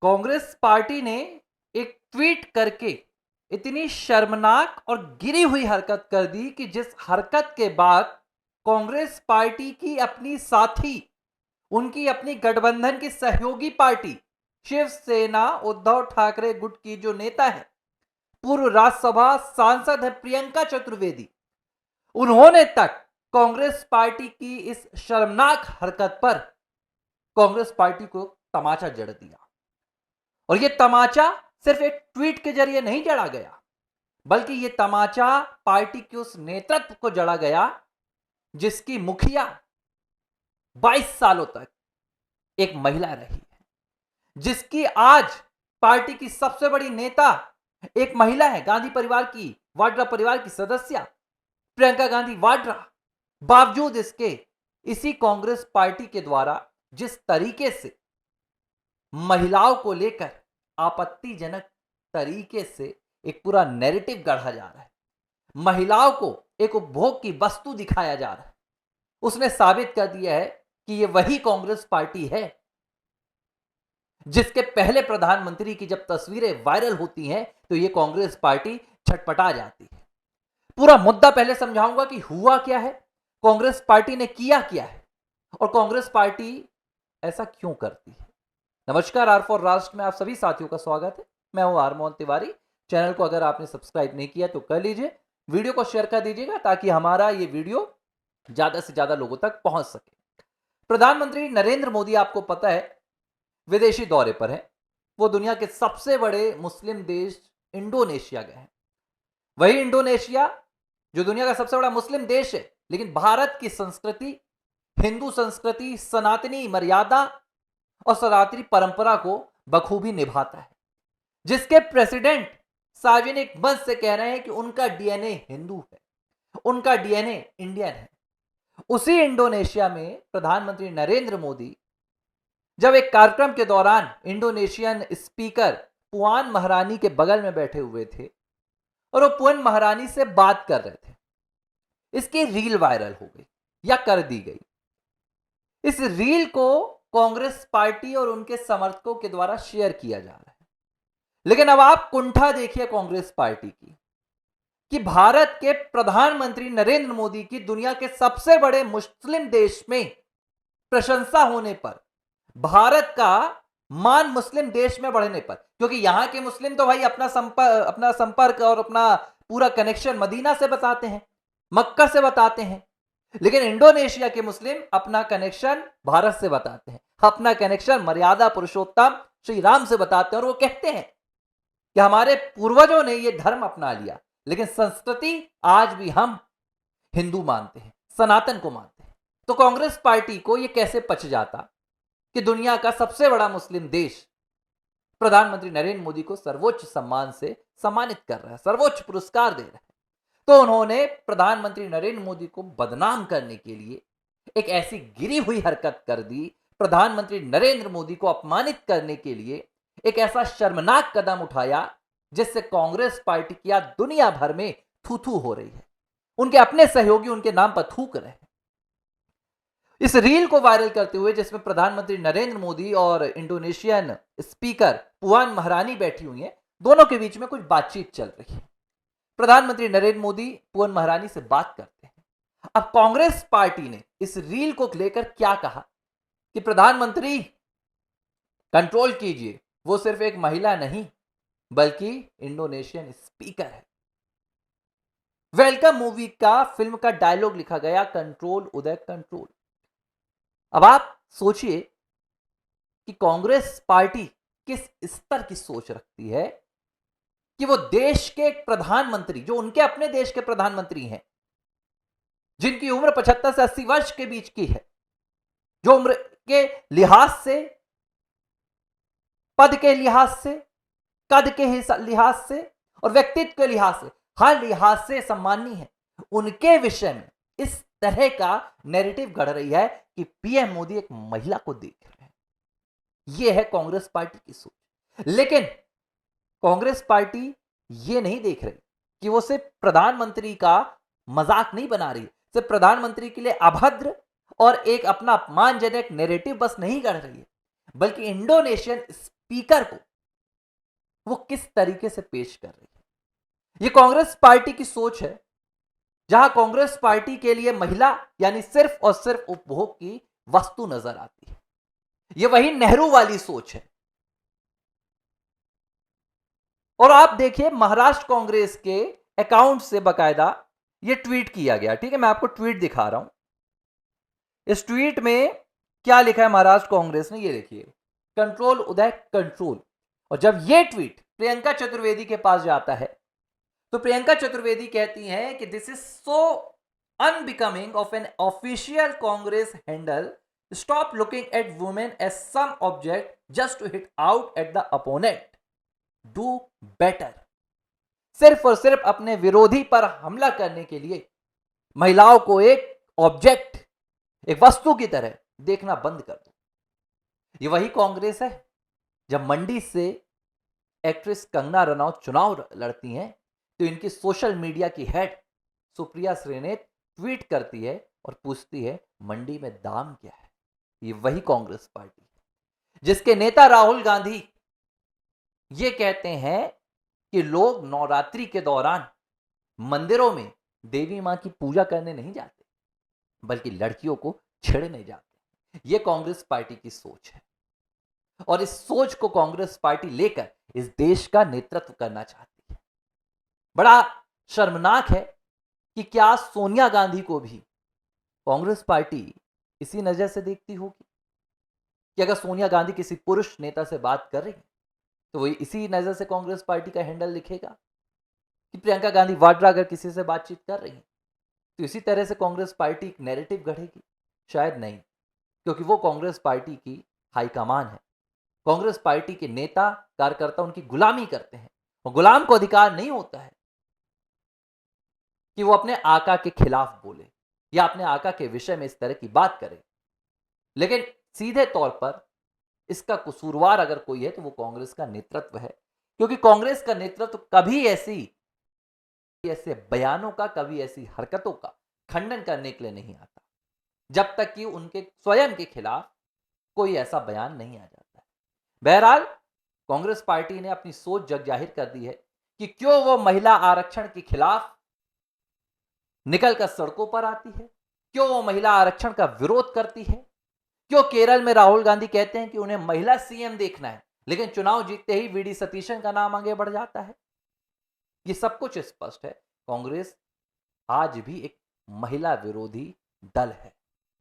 Congress party ने एक tweet करके इतनी शर्मनाक और गिरी हुई हरकत कर दी कि जिस हरकत के बाद कांग्रेस पार्टी की अपनी साथी, उनकी अपनी गठबंधन की सहयोगी पार्टी शिवसेना उद्धव ठाकरे गुट की जो नेता है, पूर्व राज्यसभा सांसद है प्रियंका चतुर्वेदी, उन्होंने तक कांग्रेस पार्टी की इस शर्मनाक हरकत पर कांग्रेस पार्टी को तमाचा जड़ दिया। और यह तमाचा सिर्फ एक ट्वीट के जरिए नहीं जड़ा गया, बल्कि यह तमाचा पार्टी के उस नेतृत्व को जड़ा गया जिसकी मुखिया 22 सालों तक एक महिला रही है, जिसकी आज पार्टी की सबसे बड़ी नेता एक महिला है, गांधी परिवार की, वाड्रा परिवार की सदस्य प्रियंका गांधी वाड्रा। बावजूद इसके इसी कांग्रेस पार्टी के द्वारा जिस तरीके से महिलाओं को लेकर आपत्तिजनक तरीके से एक पूरा नैरेटिव गढ़ा जा रहा है, महिलाओं को एक उपभोग की वस्तु दिखाया जा रहा है, उसने साबित कर दिया है कि यह वही कांग्रेस पार्टी है जिसके पहले प्रधानमंत्री की जब तस्वीरें वायरल होती हैं तो यह कांग्रेस पार्टी छटपटा जाती है। पूरा मुद्दा पहले समझाऊंगा कि हुआ क्या है, कांग्रेस पार्टी ने किया क्या है और कांग्रेस पार्टी ऐसा क्यों करती है। नमस्कार, आर फॉर राष्ट्र में आप सभी साथियों का स्वागत है। मैं हूं आर मोहन तिवारी। चैनल को अगर आपने सब्सक्राइब नहीं किया तो कर लीजिए, वीडियो को शेयर कर दीजिएगा ताकि हमारा ये वीडियो ज्यादा से ज्यादा लोगों तक पहुंच सके। प्रधानमंत्री नरेंद्र मोदी, आपको पता है, विदेशी दौरे पर है। वो दुनिया के सबसे बड़े मुस्लिम देश इंडोनेशिया गए हैं। वही इंडोनेशिया जो दुनिया का सबसे बड़ा मुस्लिम देश है, लेकिन भारत की संस्कृति, हिंदू संस्कृति, सनातनी मर्यादा और सनातनी परंपरा को बखूबी निभाता है, जिसके प्रेसिडेंट सार्वजनिक मंच से कह रहे हैं कि उनका डीएनए हिंदू है, उनका डीएनए इंडियन है। उसी इंडोनेशिया में प्रधानमंत्री नरेंद्र मोदी जब एक कार्यक्रम के दौरान इंडोनेशियन स्पीकर पुआन महारानी के बगल में बैठे हुए थे और वो पुआन महारानी से बात कर रहे थे, इसकी रील वायरल हो गई या कर दी गई। इस रील को कांग्रेस पार्टी और उनके समर्थकों के द्वारा शेयर किया जा रहा है। लेकिन अब आप कुंठा देखिए कांग्रेस पार्टी की कि भारत के प्रधानमंत्री नरेंद्र मोदी की दुनिया के सबसे बड़े मुस्लिम देश में प्रशंसा होने पर, भारत का मान मुस्लिम देश में बढ़ने पर, क्योंकि यहां के मुस्लिम तो भाई अपना संपर्क और अपना पूरा कनेक्शन मदीना से बताते हैं, मक्का से बताते हैं, लेकिन इंडोनेशिया के मुस्लिम अपना कनेक्शन भारत से बताते हैं, अपना कनेक्शन मर्यादा पुरुषोत्तम श्री राम से बताते हैं। और वो कहते हैं कि हमारे पूर्वजों ने यह धर्म अपना लिया, लेकिन संस्कृति आज भी हम हिंदू मानते हैं, सनातन को मानते हैं। तो कांग्रेस पार्टी को यह कैसे पच जाता कि दुनिया का सबसे बड़ा मुस्लिम देश प्रधानमंत्री नरेंद्र मोदी को सर्वोच्च सम्मान से सम्मानित कर रहा है, सर्वोच्च पुरस्कार दे रहा है। तो उन्होंने प्रधानमंत्री नरेंद्र मोदी को बदनाम करने के लिए एक ऐसी गिरी हुई हरकत कर दी, प्रधानमंत्री नरेंद्र मोदी को अपमानित करने के लिए एक ऐसा शर्मनाक कदम उठाया जिससे कांग्रेस पार्टी की आज दुनिया भर में थू थू हो रही है। उनके अपने सहयोगी उनके नाम पर थूक रहे हैं। इस रील को वायरल करते हुए जिसमें प्रधानमंत्री नरेंद्र मोदी और इंडोनेशियन स्पीकर पुआन महारानी बैठी हुई हैं, दोनों के बीच में कुछ बातचीत चल रही है। प्रधानमंत्री नरेंद्र मोदी पुआन महारानी से बात करते हैं। अब कांग्रेस पार्टी ने इस रील को लेकर क्या कहा कि प्रधानमंत्री कंट्रोल कीजिए, वो सिर्फ एक महिला नहीं बल्कि इंडोनेशियन स्पीकर है। वेलकम मूवी का फिल्म का डायलॉग लिखा गया, कंट्रोल उदय कंट्रोल। अब आप सोचिए कि कांग्रेस पार्टी किस स्तर की सोच रखती है कि वो देश के एक प्रधानमंत्री, जो उनके अपने देश के प्रधानमंत्री हैं, जिनकी उम्र 75 से 80 वर्ष के बीच की है, जो उम्र के लिहाज से, पद के लिहाज से, कद के लिहाज से और व्यक्तित्व के लिहाज से, हर लिहाज से सम्माननीय है, उनके विषय में इस तरह का नैरेटिव गढ़ रही है कि पीएम मोदी एक महिला को देख रहे हैं। यह है कांग्रेस पार्टी की सोच। लेकिन कांग्रेस पार्टी यह नहीं देख रही कि वो सिर्फ प्रधानमंत्री का मजाक नहीं बना रही, सिर्फ प्रधानमंत्री के लिए अभद्र और एक अपना अपमानजनक नैरेटिव बस नहीं गढ़ रही है, बल्कि इंडोनेशियन स्पीकर को वो किस तरीके से पेश कर रही है। ये कांग्रेस पार्टी की सोच है, जहां कांग्रेस पार्टी के लिए महिला यानी सिर्फ और सिर्फ उपभोग की वस्तु नजर आती है। ये वही नेहरू वाली सोच है। और आप देखिए महाराष्ट्र कांग्रेस के अकाउंट से बकायदा ये ट्वीट किया गया। ठीक है, मैं आपको ट्वीट दिखा रहा हूं। इस ट्वीट में क्या लिखा है महाराष्ट्र कांग्रेस ने, ये देखिए, कंट्रोल उदय कंट्रोल। और जब ये ट्वीट प्रियंका चतुर्वेदी के पास जाता है तो प्रियंका चतुर्वेदी कहती हैं कि this is so unbecoming of an official Congress handle, stop looking at women as some object just to hit out at the opponent, do better. सिर्फ और सिर्फ अपने विरोधी पर हमला करने के लिए महिलाओं को एक ऑब्जेक्ट, एक वस्तु की तरह देखना बंद कर दो। ये वही कांग्रेस है जब मंडी से एक्ट्रेस कंगना रनौत चुनाव लड़ती हैं तो इनकी सोशल मीडिया की हेड सुप्रिया श्रीनेत ट्वीट करती है और पूछती है मंडी में दाम क्या है। ये वही कांग्रेस पार्टी है जिसके नेता राहुल गांधी ये कहते हैं कि लोग नवरात्रि के दौरान मंदिरों में देवी मां की पूजा करने नहीं जाते बल्कि लड़कियों को छेड़ने जाते। ये कांग्रेस पार्टी की सोच है और इस सोच को कांग्रेस पार्टी लेकर इस देश का नेतृत्व करना चाहती है। बड़ा शर्मनाक है कि क्या सोनिया गांधी को भी कांग्रेस पार्टी इसी नजर से देखती होगी कि अगर सोनिया गांधी किसी पुरुष नेता से बात कर रही है तो वही इसी नजर से कांग्रेस पार्टी का हैंडल लिखेगा कि प्रियंका गांधी वाड्रा अगर किसी से बातचीत कर रही है तो इसी तरह से कांग्रेस पार्टी एक नैरेटिव गढ़ेगी? शायद नहीं, क्योंकि वो कांग्रेस पार्टी की हाईकमान है। कांग्रेस पार्टी के नेता कार्यकर्ता उनकी गुलामी करते हैं और गुलाम को अधिकार नहीं होता है कि वो अपने आका के खिलाफ बोले या अपने आका के विषय में इस तरह की बात करे। लेकिन सीधे तौर पर इसका कसूरवार अगर कोई है तो वो कांग्रेस का नेतृत्व है, क्योंकि कांग्रेस का नेतृत्व कभी ऐसे बयानों का, कभी ऐसी हरकतों का खंडन करने के लिए नहीं आता जब तक कि उनके स्वयं के खिलाफ कोई ऐसा बयान नहीं आ जाता है। बहरहाल कांग्रेस पार्टी ने अपनी सोच जग जाहिर कर दी है कि क्यों वो महिला आरक्षण के खिलाफ निकलकर सड़कों पर आती है, क्यों वो महिला आरक्षण का विरोध करती है, क्यों केरल में राहुल गांधी कहते हैं कि उन्हें महिला सीएम देखना है लेकिन चुनाव जीतते ही वीडी सतीशन का नाम आगे बढ़ जाता है। ये सब कुछ स्पष्ट है, कांग्रेस आज भी एक महिला विरोधी दल है।